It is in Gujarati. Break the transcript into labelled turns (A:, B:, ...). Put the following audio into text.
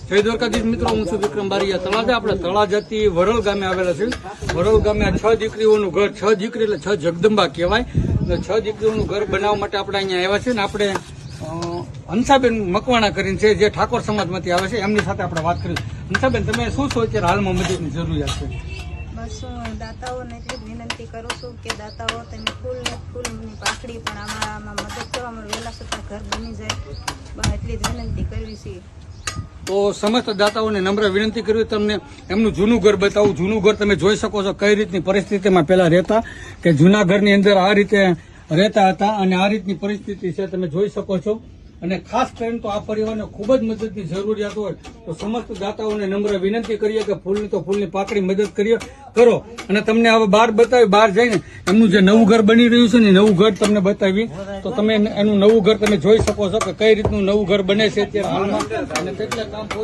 A: જય દ્વારકાધીશ મિત્રો, હું છું વિક્રમ બારિયા. તળાજા આપણે તળાજાથી વરલ ગામે આવેલા છે. વરલ ગામે આ 6 દીકરીઓનું ઘર, 6 દીકરી એટલે 6 જગદંબા કહેવાય. 6 દીકરીઓનું ઘર બનાવવા માટે આપણે અહીંયા આવ્યા છે ને આપણે હંસાબેન મકવાણા કરીને છે, જે ઠાકોર સમાજમાંથી આવે છે, એમની સાથે આપણે વાત કરી. હંસાબેન, તમે શું છો અત્યારે હાલમાં મદદની જરૂરિયાત છે?
B: બસ હું દાતાઓને એટલી જ વિનંતી કરું છું કે દાતાઓ તમે ફૂલની પાકડી પણ આમાં મદદ કરો, અમારું વહેલા છતાં ઘર બની જાય, બસ એટલી જ વિનંતી કરવી છે.
A: તો સમસ્ત દાતાઓને નમ્ર વિનંતી કરવી, તમને એમનું જૂનું ઘર બતાવું. જૂનું ઘર તમે જોઈ શકો છો કઈ રીતની પરિસ્થિતિમાં પહેલા રહેતા, કે જૂના ઘરની અંદર આ રીતે રહેતા હતા અને આ રીતની પરિસ્થિતિ છે, તમે જોઈ શકો છો. અને ખાસ કરીને તો આ પરિવારને ખૂબ જ મદદની જરૂરિયાત હોય તો સમસ્ત દાતાઓને નમ્ર વિનંતી કરીએ કે ફૂલની પાકડી મદદ કરો. અને તમને હવે બહાર બતાવી, બહાર જઈને એમનું જે નવું ઘર બની રહ્યું છે ને નવું ઘર તમને બતાવી, તો તમે એનું નવું ઘર તમે જોઈ શકો છો કે કઈ રીતનું નવું ઘર બને છે અત્યારે હાલમાં અને કેટલા કામ